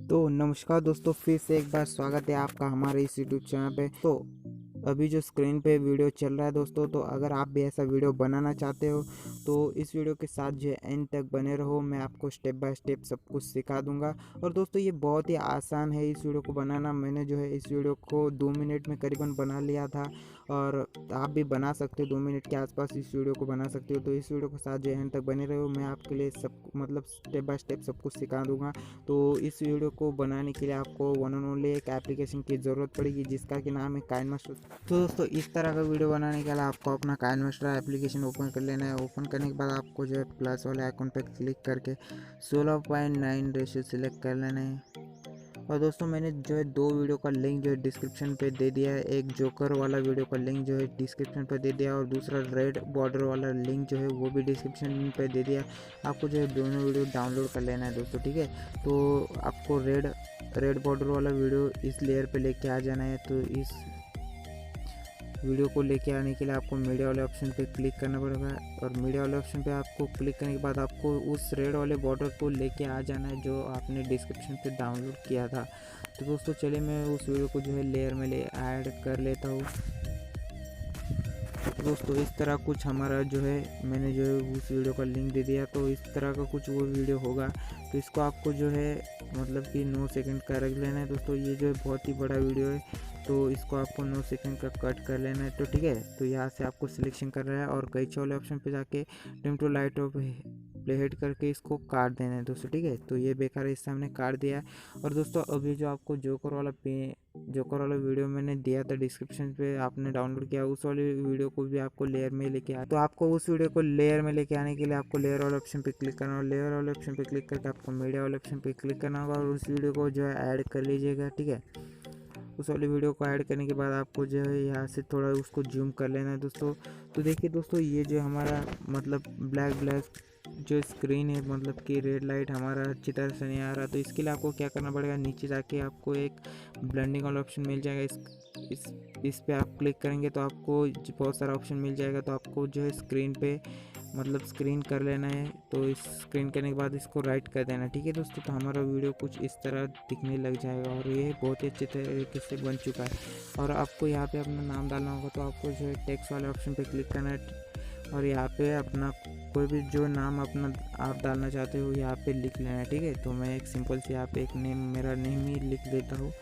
तो नमस्कार दोस्तों, फिर से एक बार स्वागत है आपका हमारे इस यूट्यूब चैनल पे। तो अभी जो स्क्रीन पे वीडियो चल रहा है दोस्तों, तो अगर आप भी ऐसा वीडियो बनाना चाहते हो तो इस वीडियो के साथ जो है एंड तक बने रहो। मैं आपको स्टेप बाय स्टेप सब कुछ सिखा दूंगा। और दोस्तों ये बहुत ही आसान है इस वीडियो को बनाना। मैंने जो है इस वीडियो को 2 मिनट में करीबन बना लिया था, और आप भी बना सकते हो 2 मिनट के आसपास इस वीडियो को बना सकते हो। तो इस वीडियो के साथ जो एंड तक बने रहो, मैं आपके लिए सब स्टेप बाय स्टेप सब कुछ सिखा दूंगा। तो इस वीडियो को बनाने के लिए आपको वन एंड ओनली एक एप्लीकेशन की ज़रूरत पड़ेगी, जिसका कि नाम है काइनमास्टर। तो दोस्तों इस तरह का वीडियो बनाने के लिए आपको अपना काइनमास्टर एप्लीकेशन ओपन कर लेना है। ओपन करने के बाद आपको जो है प्लस वाले आइकन पर क्लिक करके 16:9 रेशियो सिलेक्ट कर लेना है। और दोस्तों मैंने जो है 2 वीडियो का लिंक जो है डिस्क्रिप्शन पे दे दिया है। एक जोकर वाला वीडियो का लिंक जो है डिस्क्रिप्शन पे दे दिया, और दूसरा रेड बॉर्डर वाला लिंक जो है वो भी डिस्क्रिप्शन पे दे दिया। आपको जो है दोनों वीडियो डाउनलोड कर लेना है दोस्तों, ठीक है। तो आपको रेड बॉर्डर वाला वीडियो इस लेयर पे लेके आ जाना है। तो इस वीडियो को लेके आने के लिए आपको मीडिया वाले ऑप्शन पे क्लिक करना पड़ेगा, और मीडिया वाले ऑप्शन पे आपको क्लिक करने के बाद आपको उस रेड वाले बॉर्डर को लेके आ जाना है जो आपने डिस्क्रिप्शन पे डाउनलोड किया था। तो दोस्तों चलिए मैं उस वीडियो को जो है लेयर में ऐड कर लेता हूँ। तो दोस्तों इस तरह कुछ हमारा जो है, मैंने जो है उस वीडियो का लिंक दे दिया, तो इस तरह का कुछ वो वीडियो होगा। तो इसको आपको जो है कि 9 सेकंड का रख लेना है दोस्तों। ये जो है बहुत ही बड़ा वीडियो है, तो इसको आपको 9 सेकंड का कट कर लेना है। तो ठीक है, तो यहाँ से आपको सिलेक्शन कर रहा है और कैचे वाले ऑप्शन पे जाके dim to light off play head करके इसको काट देना है दोस्तों, ठीक है। तो ये बेकार है, इससे हमने काट दिया है। और दोस्तों अभी जो आपको जोकर वाला वीडियो मैंने दिया था डिस्क्रिप्शन पे, आपने डाउनलोड किया, उस वाले वीडियो को भी आपको लेयर में लेके आया। तो आपको उस वीडियो को लेयर में लेके आने के लिए आपको लेयर वाले ऑप्शन पे क्लिक करना, और लेयर वाले ऑप्शन पे क्लिक करके आपको मीडिया वाले ऑप्शन पे क्लिक करना होगा, और उस वीडियो को जो है ऐड कर लीजिएगा, ठीक है। उस वाली वीडियो को ऐड करने के बाद आपको जो है यहाँ से थोड़ा उसको जूम कर लेना है दोस्तों। तो देखिए दोस्तों, ये जो हमारा ब्लैक जो स्क्रीन है, कि रेड लाइट हमारा अच्छी तरह से नहीं आ रहा। तो इसके लिए आपको क्या करना पड़ेगा, नीचे जाके आपको एक ब्लेंडिंग वाला ऑप्शन मिल जाएगा। इस पे आप क्लिक करेंगे तो आपको बहुत सारा ऑप्शन मिल जाएगा। तो आपको जो है स्क्रीन पे स्क्रीन कर लेना है। तो इस स्क्रीन करने के बाद इसको राइट कर देना, ठीक है दोस्तों। तो हमारा वीडियो कुछ इस तरह दिखने लग जाएगा, और ये बहुत ही अच्छे तरीके से बन चुका है। और आपको यहाँ पे अपना नाम डालना होगा, तो आपको जो है टेक्स्ट वाले ऑप्शन पे क्लिक करना है, और यहाँ पे अपना कोई भी जो नाम अपना आप डालना चाहते हो यहाँ पे लिख लेना है, ठीक है। तो मैं एक सिंपल से यहाँ पे एक मेरा नेम ही लिख देता हूँ।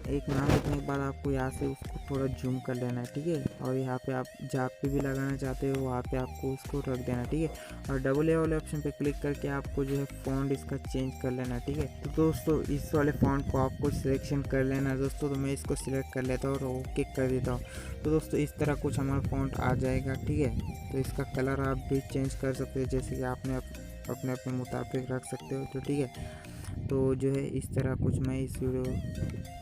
एक नाम लिखने के बाद आपको यहाँ से उसको थोड़ा जूम कर लेना है, ठीक है। और यहाँ पे आप जहाँ पे भी लगाना चाहते हो वहाँ पे आपको उसको रख देना, ठीक है। और डबल ए वाले ऑप्शन पे क्लिक करके आपको जो है फ़ॉन्ट इसका चेंज कर लेना, ठीक है। तो दोस्तों इस वाले फ़ॉन्ट को आपको सिलेक्शन कर लेना है दोस्तों। तो मैं इसको सिलेक्ट कर लेता हूँ और ओके कर देता हूँ। तो दोस्तों इस तरह कुछ हमारा फ़ॉन्ट आ जाएगा, ठीक है। तो इसका कलर आप भी चेंज कर सकते हो, जैसे कि आपने अपने मुताबिक रख सकते हो, तो ठीक है। तो जो है इस तरह कुछ मैं इस वीडियो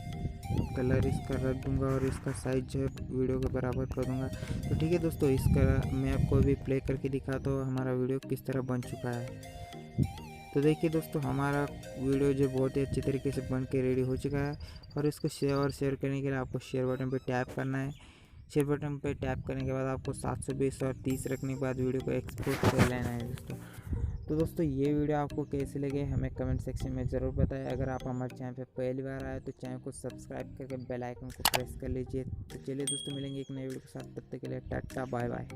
कलर इसका रख दूंगा, और इसका साइज जो है वीडियो के बराबर कर दूंगा। तो ठीक है दोस्तों, इसका मैं आपको अभी प्ले करके दिखाता हूँ हमारा वीडियो किस तरह बन चुका है। तो देखिए दोस्तों, हमारा वीडियो जो बहुत ही अच्छे तरीके से बन के रेडी हो चुका है। और इसको शेयर करने के लिए आपको शेयर बटन पर टैप करना है। शेयर बटन पर टैप करने के बाद आपको 720 और 30 रखने के बाद वीडियो को एक्सपोर्ट कर लेना है दोस्तों। तो दोस्तों ये वीडियो आपको कैसे लगे हमें कमेंट सेक्शन में ज़रूर बताएं। अगर आप हमारे चैनल पे पहली बार आए तो चैनल को सब्सक्राइब करके बेल आइकन को प्रेस कर लीजिए। तो चलिए दोस्तों, मिलेंगे एक नए वीडियो के साथ, तब तक के लिए टाटा बाय बाय।